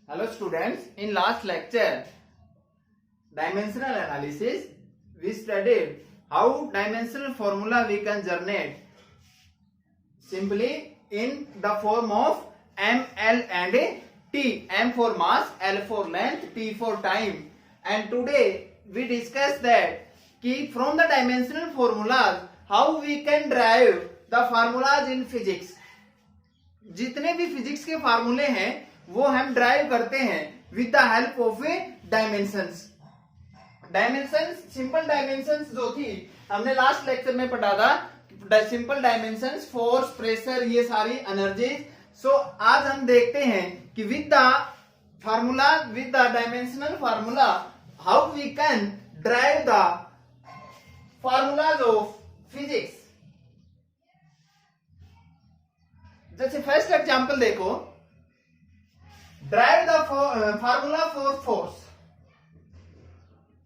Hello students, in last lecture, dimensional analysis, we studied how dimensional formula we can generate simply in the form of M, L and T. M for mass, L for length, T for time. And today we discuss that from the dimensional formulas, how we can derive the formulas in physics. जितने भी physics के फार्मूले हैं वो हम drive करते हैं with the help of A dimensions. Simple dimensions जो थी हमने लास्ट लेक्चर में पढ़ा था, सिंपल डायमेंशंस, फोर्स, प्रेशर, ये सारी एनर्जीज। सो आज हम देखते हैं कि with the dimensional formula how we can drive the formulas of physics. जैसे फर्स्ट एग्जांपल देखो, drive the formula for force.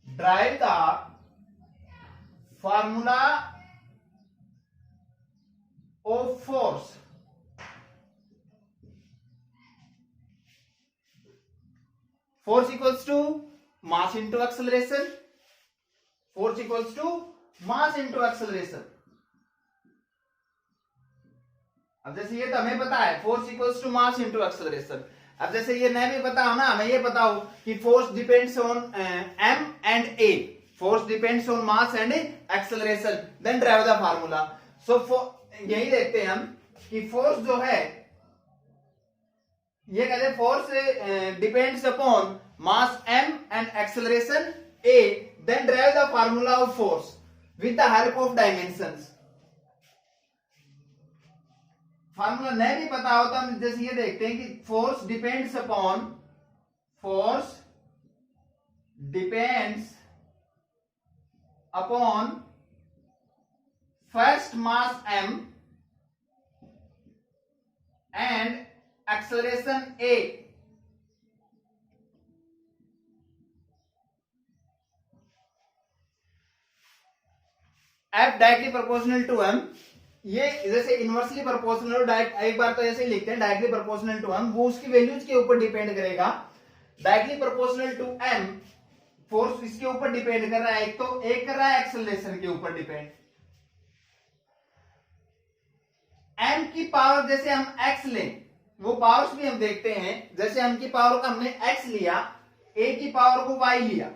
Drive the formula of force. Force equals to mass into acceleration. Force equals to mass into acceleration. अब जैसे ये तो हमें पता है force equals to mass into acceleration. अब जैसे ये नहीं भी पता हो ना, हमें ये पता हो कि force depends on M and A, force depends on mass and acceleration, then drive the formula. So यही देखते हैं हम कि फोर्स जो है, ये कहते हैं force depends upon mass M and acceleration A, then drive the formula of force with the help of dimensions. Formula नहीं भी पता हो तो हम जैसे ये देखते हैं कि force depends upon first mass m and acceleration a। F directly proportional to m, ये जैसे इनवर्सली प्रोपोर्शनल, डायरेक्ट एक बार तो ऐसे ही लिखते हैं डायरेक्टली प्रोपोर्शनल टू m, वो उसकी वैल्यूज के ऊपर डिपेंड करेगा। डायरेक्टली प्रोपोर्शनल टू m, फोर्स इसके ऊपर डिपेंड कर रहा है, एक तो एक कर रहा है एक्सेलरेशन के ऊपर डिपेंड। m की पावर जैसे हम x लें, वो पावर्स भी हम देखते हैं, जैसे m की पावर का हमने x लिया, a की पावर को y लिया।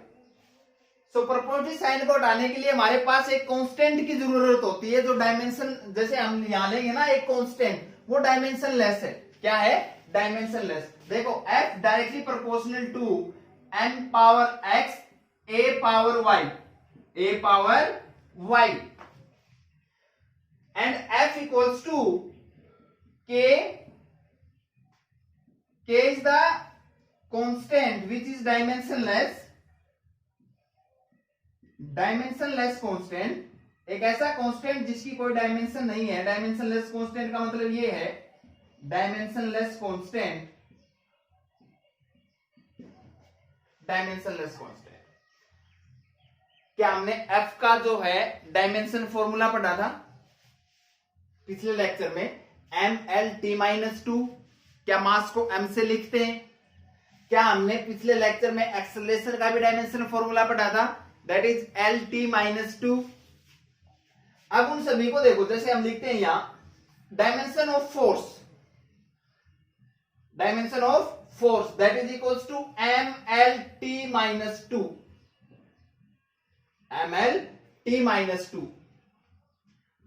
सो प्रोपोर्शनल साइन को हटाने के लिए हमारे पास एक कांस्टेंट की जरूरत होती है, जो डायमेंशन, जैसे हम यहां लेंगे ना एक कांस्टेंट, वो डायमेंशन लेस है। क्या है? Dimension less. देखो f directly proportional to m power x a power y and f equals to k is the constant which is dimensionless constant, एक ऐसा कांस्टेंट जिसकी कोई डायमेंशन नहीं है। डायमेंशनलेस कांस्टेंट का मतलब ये है, डायमेंशनलेस कांस्टेंट क्या हमने f का जो है डायमेंशन फॉर्मूला पढ़ा था पिछले लेक्चर में, mlt-2। क्या मास को m से लिखते हैं? क्या हमने पिछले लेक्चर में एक्सेलरेशन का भी डायमेंशन फॉर्मूला पढ़ा था, दैट इज lt-2। अब उन सभी को देखो, जैसे हम लिखते हैं यहां dimension of force that is equals to mlt-2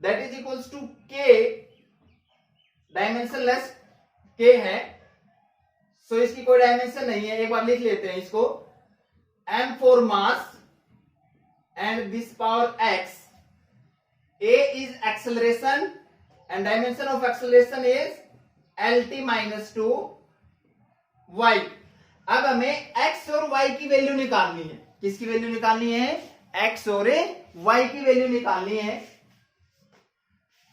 that is equals to k, dimension less k है, सो इसकी कोई डायमेंशन नहीं है। एक बार लिख लेते हैं इसको, m for mass and this power x, a is acceleration and dimension of acceleration is lt-2 y। अब हमें x और y की वैल्यू निकालनी है। किसकी वैल्यू निकालनी है? x और y की वैल्यू निकालनी है।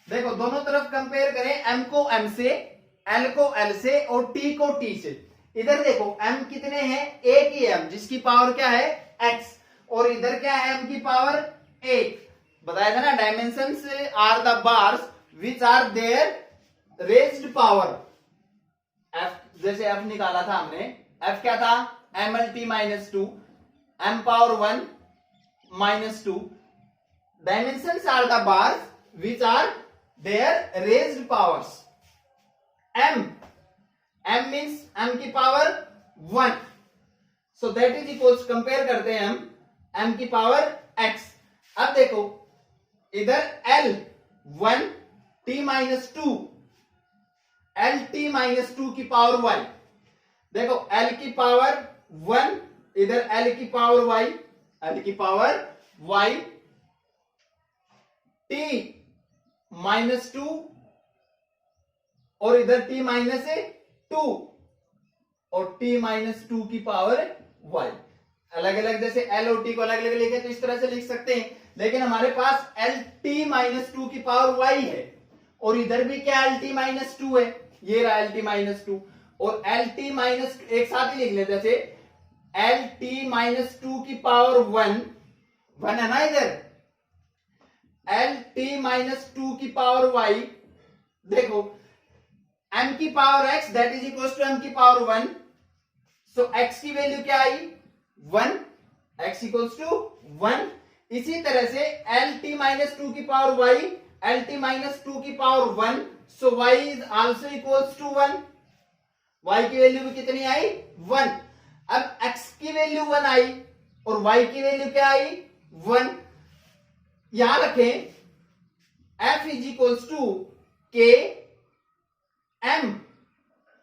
देखो दोनों तरफ कंपेयर करें, m को m से, l को l से और t को t से। इधर देखो m कितने हैं? एक ही m, जिसकी पावर क्या है? x, और इधर क्या है? m की पावर 1। बताया था ना, dimensions are the bars which are there raised power. f जैसे f निकाला था हमने, एफ क्या था, mlt minus 2, m power 1 minus 2. Dimensions are the bars which are their raised powers. m means m की power 1, so that is equals, compare करते हैं हम m की power x. अब देखो इधर l 1 t minus 2, l t minus 2 की power y. देखो l की पावर 1, इधर l की पावर y, l की पावर y, t माइनस 2 और इधर t माइनस 2 और t माइनस 2 की पावर y. अलग अलग जैसे l और t को अलग अलग लिखे तो इस तरह से लिख सकते हैं, लेकिन हमारे पास l t माइनस 2 की पावर y है और इधर भी क्या l t माइनस 2 है, ये रहा l t माइनस 2 और l t माइनस, एक साथ ही लिख लेते जैसे एल टी माइनस 2 की पावर 1 है ना, इधर एल टी माइनस 2 की पावर y. देखो m की power x that is equal to m की पावर 1, सो x की वैल्यू क्या आई 1, x इक्वल्स टू 1. इसी तरह से एल टी माइनस 2 की power y, L T minus 2 की power 1, so y is also equals to 1. y की वैल्यू भी कितनी आई 1. अब x की वैल्यू 1 आई और y की वैल्यू क्या आई 1. यहां रखें f is equals to k m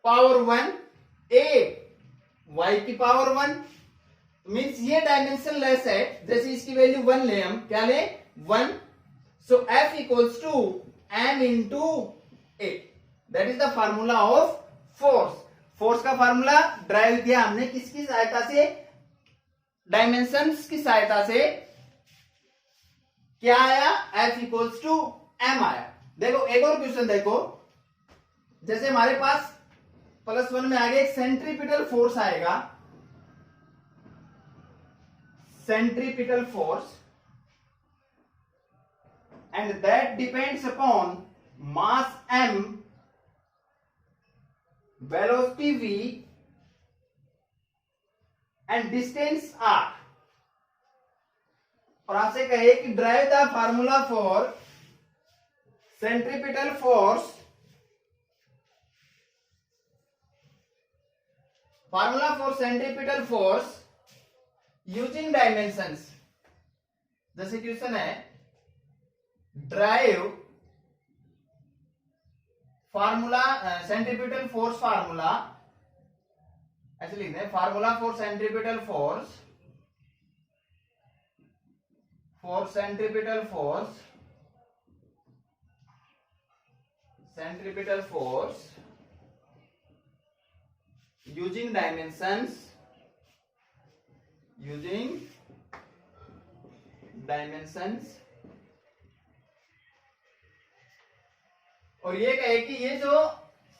power 1 a y की पावर 1, मीन्स ये डायमेंशन लेस है. जैसे इसकी वैल्यू 1 ले, हम क्या ले 1, so f equals to m into a. That is the formula of force. Force का फार्मूला ड्राइव किया हमने किसकी सहायता से, डायमेंशंस की सहायता से. क्या आया F इक्वल्स टू m आया. देखो एक और क्वेश्चन देखो, जैसे हमारे पास +1 में आगे एक सेंट्रीपिटल फोर्स आएगा, centripetal force, and that depends upon mass m, velocity v and distance r. और आपसे कहे कि drive the formula for centripetal force. Formula for centripetal force using dimensions. जैसे क्वेश्चन है drive formula centripetal force, formula ऐसे लिख दें, formula for centripetal force, for centripetal force, centripetal force using dimensions, using dimensions. और ये कहे कि ये जो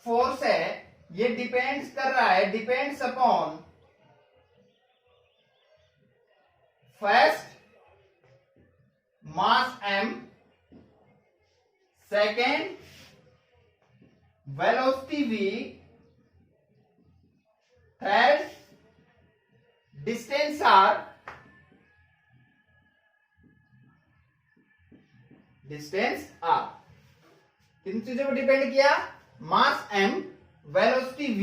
फोर्स है ये डिपेंड्स कर रहा है, depends upon first mass m, second velocity v, third distance r, distance r. किन चीजों पर डिपेंड किया, mass m, velocity v,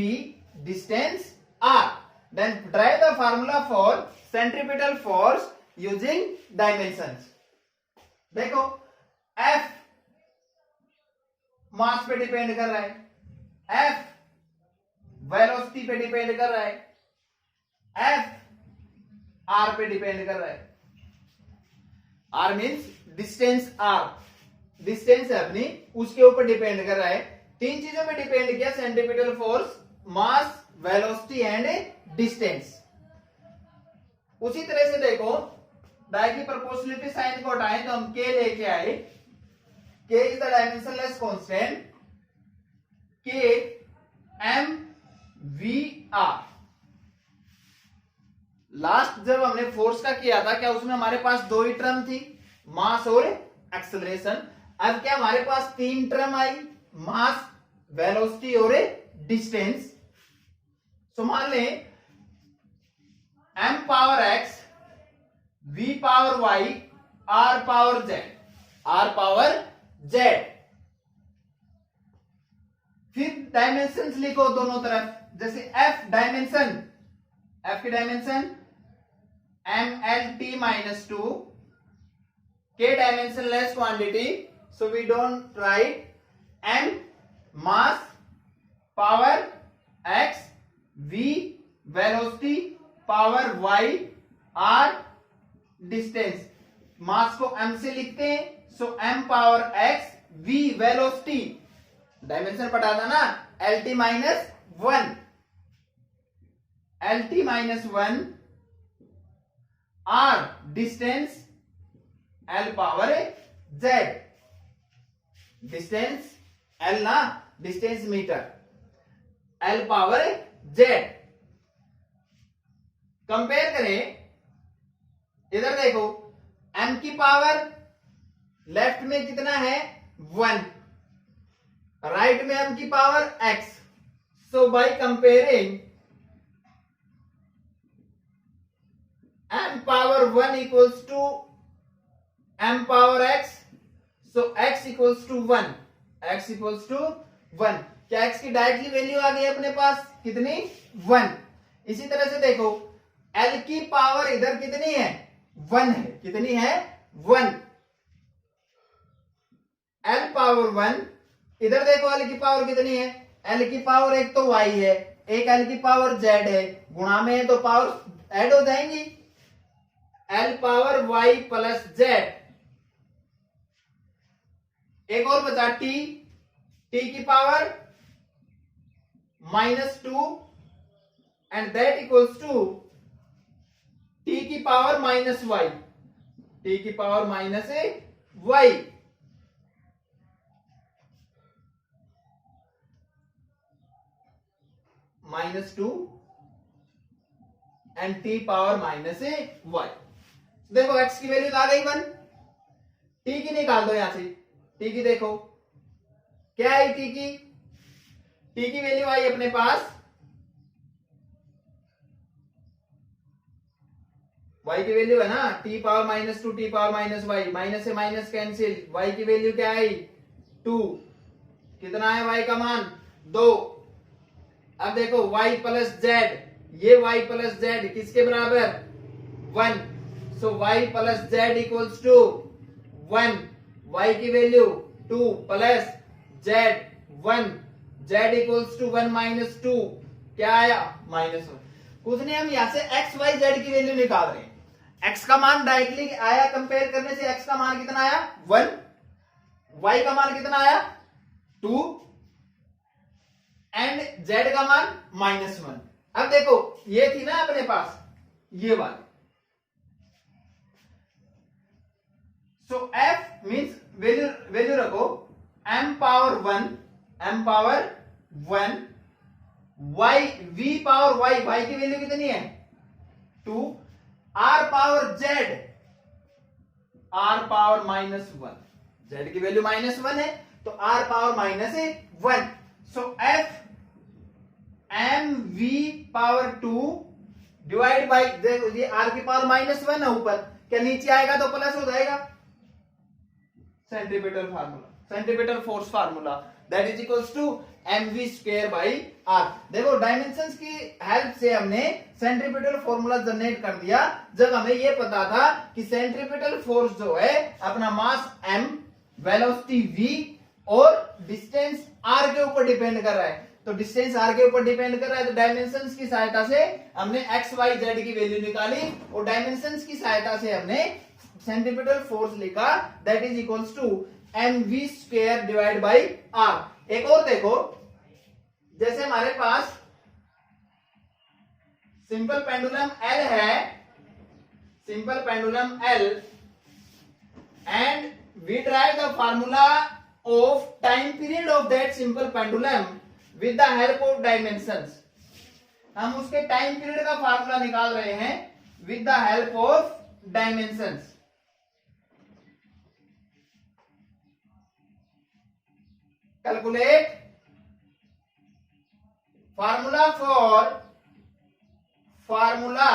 distance r. Then drive the formula for centripetal force using dimensions. देखो F मास पे depend कर रहा है, F velocity पे डिपेंड कर रहा है, F R पे डिपेंड कर रहा है. R means distance R, distance है अपनी, उसके ऊपर डिपेंड कर रहा है. तीन चीजों पे डिपेंड किया centripetal force, mass, velocity and distance. उसी तरह से देखो डाई की प्रोपोर्शनलिटी साइन को हटाएं तो हम k लेके आए. k is the dimensionless constant, k m v r. Last जब हमने फोर्स का किया था क्या उसमें हमारे पास दो ही टर्म थी, मास और एक्सेलरेशन. अब क्या हमारे पास तीन टर्म आई, मास, वेलोसिटी और डिस्टेंस. तो मान लें m power x, v power y, r power z, r power z। फिर डायमेंशंस लिखो दोनों तरफ, जैसे f डायमेंशन, f की dimension mlt minus 2, k dimensionless quantity, so we don't write m mass, power x, v velocity, power y, r distance। Mass को m से लिखते हैं, so m power x, v velocity, dimension पढ़ा था ना, lt minus 1, lt minus 1, r distance, l power z, distance l ना, distance metre, l power z। Compare करें, इधर देखो m की पावर लेफ्ट में कितना है 1, राइट में m की power x, so by comparing m power 1 equals to m power x, so x equals to 1, x equals to 1। क्या x की डायरेक्टली वैल्यू आ गई अपने पास, कितनी 1। इसी तरह से देखो l की पावर इधर कितनी है 1 है, कितनी है 1, l पावर 1, इधर देखो l की पावर कितनी है, l की पावर एक तो y है, एक l की पावर z है, गुणा में है तो पावर ऐड हो जाएंगी, l power y plus z। एक और बचा t, t की power -2 and that equals to t की पावर -y, t की power -y। -2 and t power -y। देखो x की वैल्यू तो आ गई 1, t की निकाल दो यहां से, t की देखो क्या है, t की वैल्यू आई अपने पास y की वैल्यू है ना, t power -2, t power -y, minus से माइनस कैंसिल, y की वैल्यू क्या आई 2, कितना है y का मान 2। अब देखो y प्लस z, ये y प्लस z किसके बराबर 1, so y plus z equals to 1, y की value 2 plus z 1, z equals to 1 minus 2, क्या आया -1। कुछ नहीं, हम यहां से x y z की वैल्यू निकाल रहे हैं। x का मान डायरेक्टली आया, कंपेयर करने से x का मान कितना आया 1, y का मान कितना आया 2 एंड z का मान -1। अब देखो ये थी ना अपने पास ये वाली, सो f मींस वैल्यू रखो m power 1, m power 1, y v power y की वैल्यू कितनी है 2, r power z, r power -1, z की वैल्यू -1 है तो r power -1, so f m v power 2 divide by, देखो ये r की पावर -1 है ऊपर, क्या नीचे आएगा तो प्लस हो जाएगा, centripetal formula, centripetal force formula, that is equals to mv square by r। देखो डायमेंशंस की हेल्प से हमने सेंट्रीपिटल फॉर्मूला जनरेट कर दिया, जब हमें यह पता था कि सेंट्रीपिटल फोर्स जो है अपना मास m, वेलोसिटी v और डिस्टेंस r के ऊपर डिपेंड कर रहा है, तो डिस्टेंस r के ऊपर डिपेंड कर रहा है, तो डायमेंशंस की सहायता से हमने x y z की वैल्यू निकाली और डायमेंशंस की सहायता से हमने सेंट्रीपिटल फोर्स लिखा, that is equals to mv square divide by r। एक और देखो, जैसे हमारे पास सिंपल पेंडुलम L है, simple pendulum L, and we drive the formula of time period of that simple pendulum with the help of dimensions. हम उसके time period का फार्मूला निकाल रहे हैं with the help of dimensions. Calculate formula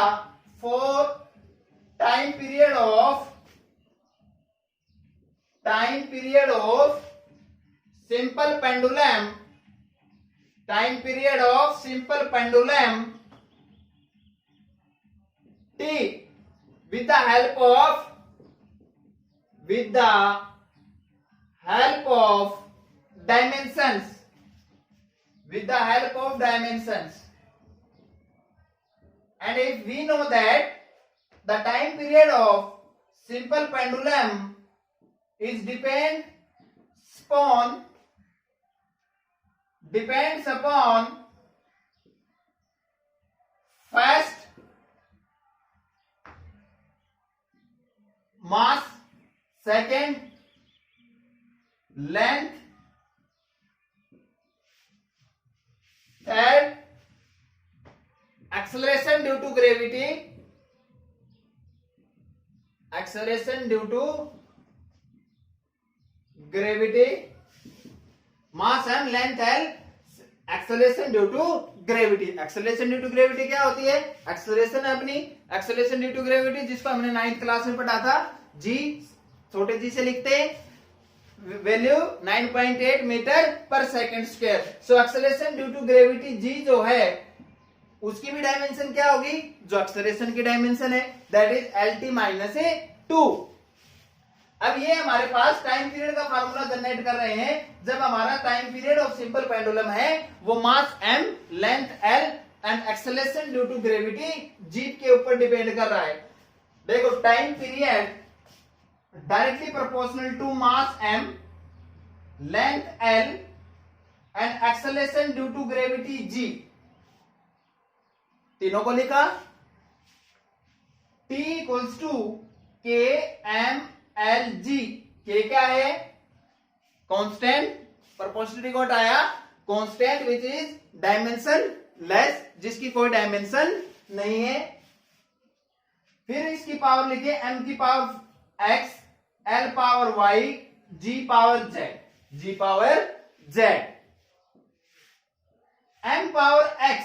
for time period of simple pendulum, t with the help of dimensions, and if we know that the time period of simple pendulum is depends upon first mass, second length, third acceleration due to gravity, mass m, length l, acceleration due to gravity. acceleration due to gravity क्या होती है? acceleration है अपनी acceleration due to gravity, जिसको हमने 9th class में पढ़ा था, g छोटे g से लिखते हैं, वैल्यू 9.8 मीटर पर second square. So acceleration due to gravity g जो है उसकी भी डायमेंशन क्या होगी? जो एक्सेलरेशन की डायमेंशन है, दैट इज lt माइनस ए 2. अब ये हमारे पास टाइम पीरियड का फार्मूला जनरेट कर रहे हैं जब हमारा time period of simple pendulum है वो mass m, length l and acceleration due to gravity g के ऊपर डिपेंड कर रहा है. देखो time period directly proportional to mass m, length l and acceleration due to gravity g. तीनों को लिखा. t equals to k m l g. k क्या है? कांस्टेंट. प्रोपोर्शनलिटी को हटाया, constant which is dimension less, जिसकी कोई डायमेंशन नहीं है. फिर इसकी पावर लिखिए m की power x, l power y, g power z. m power x,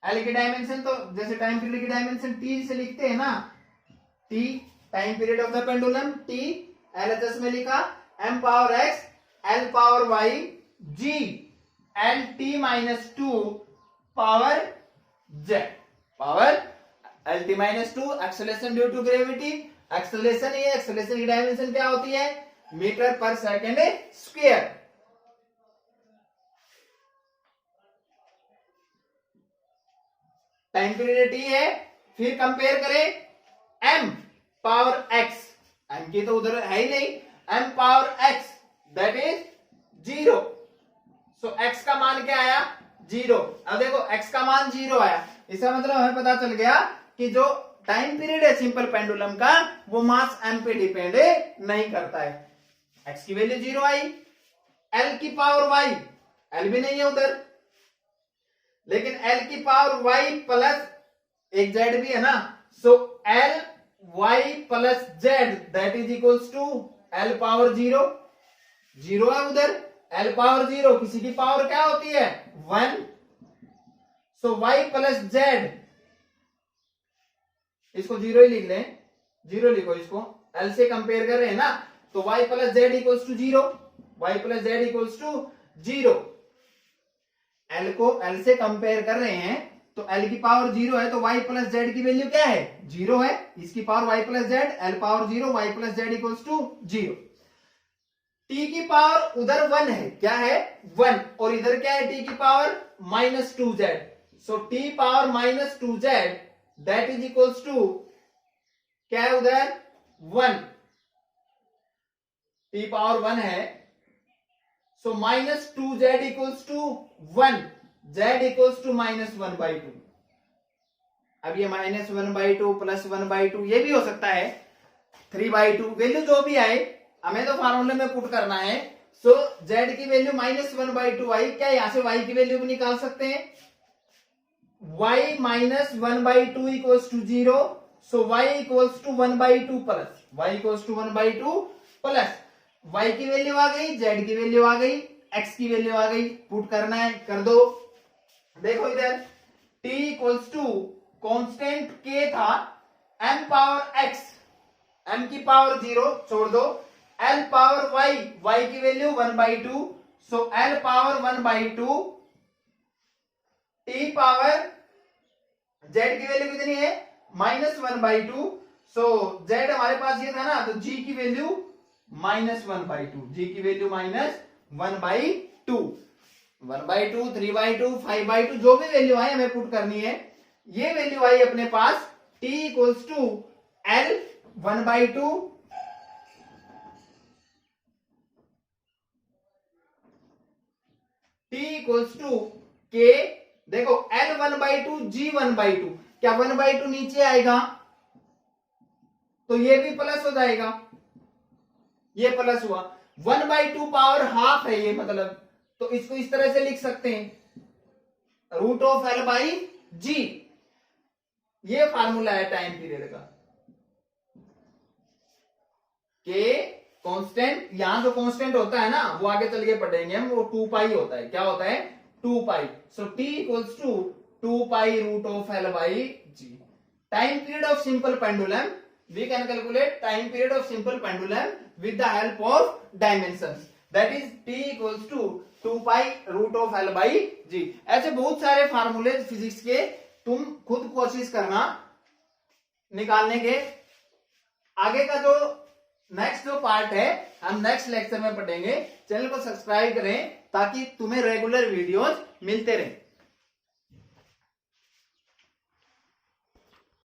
l की डायमेंशन तो जैसे टाइम पीरियड की डायमेंशन t से लिखते हैं ना, t time period of the pendulum, t LHS में लिखा. m power x, l power y, g l t minus 2 power z. Power lt minus 2. Acceleration due to gravity, acceleration ये acceleration की dimension क्या होती है? मीटर पर second square. Time period t है. फिर कंपेयर करें m पावर x, m की तो उधर है ही नहीं, m power x that is 0. So x का मान क्या आया? 0. अब देखो x का मान 0 आया, इसका मतलब हमें पता चल गया कि जो टाइम पीरियड है सिंपल पेंडुलम का वो मास m पे डिपेंड नहीं करता है. x की वैल्यू 0 आई. l की पावर y, l भी नहीं है उधर, लेकिन l की पावर y प्लस एक z भी है ना, so l y plus z that is equals to l power 0. 0 है उधर, l पावर 0, किसी की पावर क्या होती है? 1. सो y प्लस z, इसको 0 ही लिख लें, 0 लिखो इसको, l से कंपेयर कर रहे हैं ना, तो y plus z equals to 0, y plus z equals to 0. l को l से कंपेयर कर रहे हैं तो l की पावर 0 है तो y प्लस z की वैल्यू क्या है? 0 है. इसकी power y plus z, l power 0, y plus z equals to 0. t की पावर उधर 1 है, क्या है? 1. और इधर क्या है? t की power minus 2z. So t power minus 2z that is equals to क्या है उधर? 1. t पावर 1 है, so minus 2z equals to 1, z equals to minus 1/2. अब ये माइनस 1/2 प्लस 1/2 ये भी हो सकता है, 3/2 वैल्यू जो भी आए हमें तो फार्मूले में पुट करना है. सो z की वैल्यू माइनस 1/2 आई. क्या यहां से y की वैल्यू भी निकाल सकते हैं? y minus 1/2 equals to 0. So y equals to 1/2 plus y equals to 1/2 plus y की वैल्यू आ गई, z की वैल्यू आ गई, x की वैल्यू आ गई, पुट करना है, कर दो। देखो इधर t equals to constant k था m पावर x, m की पावर 0 छोड़ दो, l पावर y, y की value 1/2, so l power 1/2, t power z की वैल्यू कितनी है -1/2, सो z हमारे पास ये था ना, तो g की वैल्यू -1/2, g की वैल्यू -1/2, 1/2, 3/2, 5/2, जो भी वैल्यू आई हमें पुट करनी है। ये वैल्यू आई अपने पास t equals to l 1/2, t equals to k, देखो l 1/2, g 1/2, क्या 1/2 नीचे आएगा तो ये भी प्लस हो जाएगा, ये प्लस हुआ, 1/2 पावर हाफ है ये, मतलब तो इसको इस तरह से लिख सकते हैं √l/g, ये फार्मूला है टाइम पीरियड का। के कांस्टेंट, यहां जो कांस्टेंट होता है ना वो आगे चल के पढ़ेंगे हम, वो 2π होता है, क्या होता है 2π, so t equals to 2π √l/g। Time period of simple pendulum, we can calculate time period of simple pendulum with the help of dimensions, that is t equals to 2π √l/g। ऐसे बहुत सारे फार्मूले फिजिक्स के तुम खुद कोशिश करना निकालने के। आगे का जो नेक्स्ट जो पार्ट है हम नेक्स्ट लेक्चर में पढ़ेंगे। चैनल को सब्सक्राइब करें ताकि तुम्हें रेगुलर वीडियोस मिलते रहें।